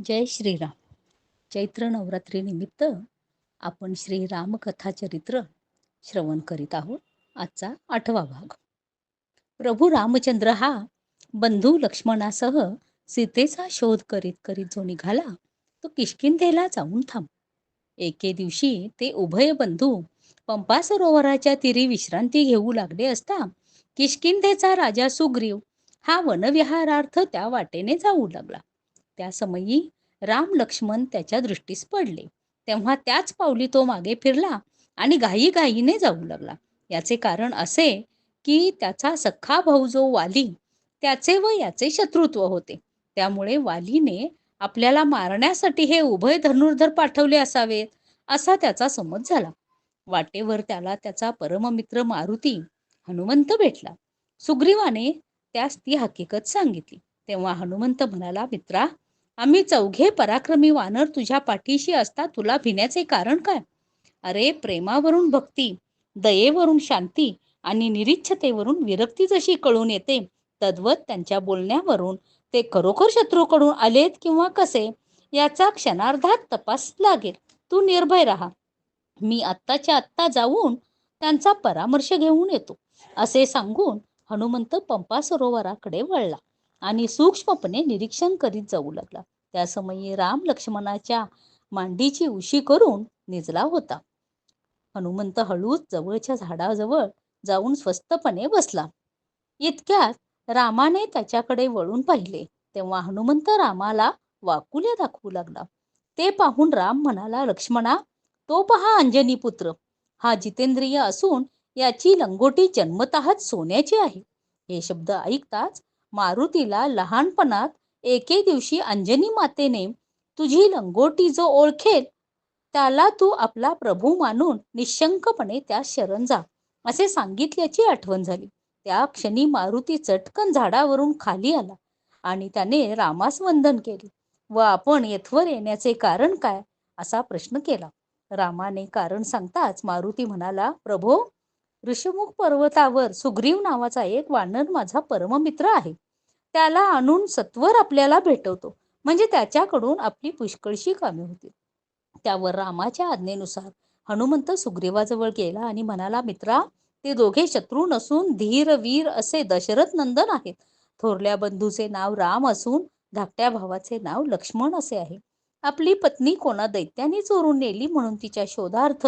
जय श्रीराम. चैत्र नवरात्री निमित्त आपण श्रीराम कथा चरित्र श्रवण करीत आहोत. आजचा 8वा भाग. प्रभू रामचंद्र हा बंधू लक्ष्मणासह सीतेचा शोध करीत करीत जो निघाला तो किष्किंधेला जाऊन थांब. एके दिवशी ते उभय बंधू पंपा सरोवराच्या तीरी विश्रांती घेऊ लागले असता किष्किंधेचा राजा सुग्रीव हा वनविहारार्थ त्या वाटेने जाऊ लागला. त्या समयी राम लक्ष्मण त्याच्या दृष्टीस पडले. तेव्हा त्याच पावली तो मागे फिरला आणि घाईघाईने जाऊ लागला. याचे कारण असे की त्याचा सख्खा भाऊ जो वाली त्याचे व याचे शत्रुत्व होते. त्यामुळे वालीने आपल्याला मारण्यासाठी हे उभय धनुर्धर पाठवले असावेत असा त्याचा समज झाला. वाटेवर त्याला त्याचा परममित्र मारुती हनुमंत भेटला. सुग्रीवाने त्यास ती हकीकत सांगितली. तेव्हा हनुमंत म्हणाला, मित्रा, आम्ही चौघे पराक्रमी वानर तुझ्या पाठीशी असता तुला भिण्याचे कारण काय? अरे, प्रेमावरून भक्ती, दयेवरून शांती आणि निरीच्छतेवरून विरक्ती जशी कळून येते तद्वत त्यांच्या बोलण्यावरून ते खरोखर शत्रूकडून आलेत किंवा कसे याचा क्षणार्धात तपास लागेल. तू निर्भय राहा. मी आत्ताच्या आत्ता जाऊन त्यांचा परामर्श घेऊन येतो असे सांगून हनुमंत पंपा सरोवराकडे वळला आणि सूक्ष्मपणे निरीक्षण करीत जाऊ लागला. त्या समयी राम लक्ष्मणाच्या मांडीची उशी करून निजला होता. हनुमंत हळूच जवळच्या झाडाजवळ जाऊन स्वस्तपणे बसला. इतक्यात रामाने त्याच्याकडे वळून पाहिले. तेव्हा हनुमंत रामाला वाकुल्या दाखवू लागला. ते पाहून राम म्हणाला, लक्ष्मणा, तो पहा अंजनी पुत्र. हा जितेंद्रिय असून याची लंगोटी जन्मतःच सोन्याची आहे. हे शब्द ऐकताच मारुतीला लहानपणात एके दिवशी अंजनी मातेने तुझी लंगोटी जो ओळखेल त्याला तू आपला प्रभू मानून निशंकपणे त्यास शरण जा असे सांगितल्याची आठवण झाली. त्या क्षणी मारुती चटकन झाडावरून खाली आला आणि त्याने रामास वंदन केले व आपण येथवर येण्याचे कारण काय असा प्रश्न केला. रामाने कारण सांगताच मारुती म्हणाला, प्रभो, ऋषमुख पर्वतावर सुग्रीव नावाचा एक वानर माझा परममित्र आहे. त्याला आणून सत्वर आपल्याला भेटवतो, म्हणजे त्याच्याकडून आपली पुष्कळशी कामे होतील. त्यावर रामाच्या आज्ञेनुसार हनुमंत सुग्रीवाजवळ गेला आणि म्हणाला, मित्रा, ते दोघे शत्रू नसून धीर वीर असे दशरथ नंदन आहेत. थोरल्या बंधूचे नाव राम असून धाकट्या भावाचे नाव लक्ष्मण असे आहे. आपली पत्नी कोणा दैत्याने चोरून नेली म्हणून तिच्या शोधार्थ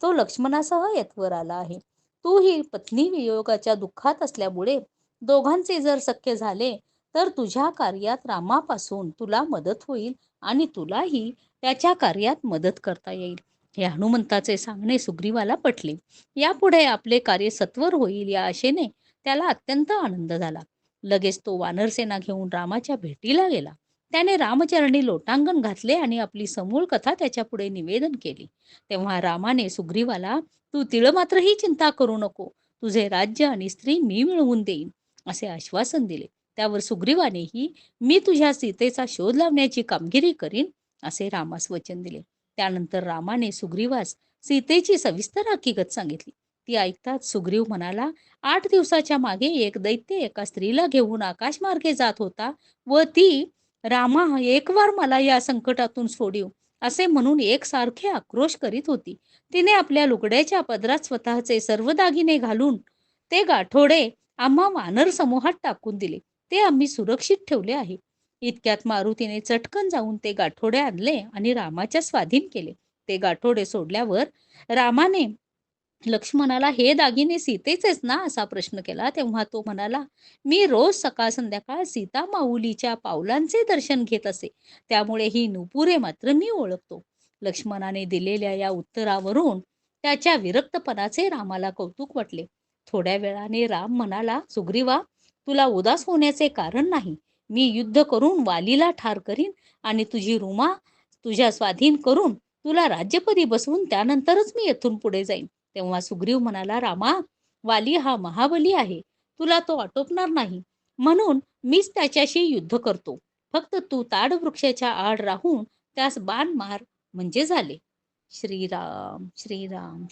तो लक्ष्मणासह येथवर आला आहे. तू ही पत्नी वियोगाच्या दुःखात असल्यामुळे दोघांचे जर सख्य झाले तर तुझ्या कार्यात रामापासून तुला मदत होईल आणि तुलाही त्याच्या कार्यात मदत करता येईल. हे हनुमंताचे सांगणे सुग्रीवाला पटले. यापुढे आपले कार्य सत्वर होईल या आशेने त्याला अत्यंत आनंद झाला. लगेच तो वानरसेना घेऊन रामाच्या भेटीला गेला. त्याने रामचरणी लोटांगण घातले आणि आपली समूळ कथा त्याच्या पुढे निवेदन केली. तेव्हा रामाने सुग्रीवाला, तू तिळमात्रही चिंता करू नको. तुझे राज्य आणि स्त्री मी मिळवून देईन असे आश्वासन दिले. त्यावर सुग्रीवानेही, मी तुझ्या सीतेचा शोध लावण्याची कामगिरी करीन असे रामास वचन दिले. त्यानंतर रामाने सुग्रीवास सीतेची सविस्तर हकीकत सांगितली. ती ऐकताच सुग्रीव म्हणाला, 8 दिवसाच्या मागे एक दैत्य एका स्त्रीला घेऊन आकाशमार्गे जात होता व ती, रामा, एक वार मला या संकटातून सोडीव असे म्हणून एकसारखे आक्रोश करीत होती. तिने आपल्या लुगड्याच्या पदरात स्वतःचे सर्व दागिने घालून ते गाठोडे आम्हा वानर समूहात टाकून दिले. ते आम्ही सुरक्षित ठेवले आहे. इतक्यात मारुतीने चटकन जाऊन ते गाठोडे आणले आणि रामाच्या स्वाधीन केले. ते गाठोडे सोडल्यावर रामाने लक्ष्मणाला, हे दागिने सीतेचेच ना असा प्रश्न केला. तेव्हा तो म्हणाला, मी रोज सकाळ संध्याकाळ सीता माऊलीच्या पावलांचे दर्शन घेत असे, त्यामुळे ही नुपुरे मात्र मी ओळखतो. लक्ष्मणाने दिलेल्या या उत्तरावरून त्याच्या विरक्तपणाचे रामाला कौतुक वाटले. थोड्या वेळाने राम म्हणाला, सुग्रीवा, तुला उदास होण्याचे कारण नाही. मी युद्ध करून वालीला ठार करीन आणि तुझी रुमा तुझ्या स्वाधीन करून तुला राज्यपदी बसवून त्यानंतरच मी येथून पुढे जाईन. तेव्हा सुग्रीव म्हणाला, रामा, वाली हा महाबली आहे. तुला तो आटोपणार नाही, म्हणून मीच त्याच्याशी युद्ध करतो. फक्त तू ताड वृक्षाच्या आड राहून त्यास बाण मार म्हणजे झाले. श्रीराम श्रीराम.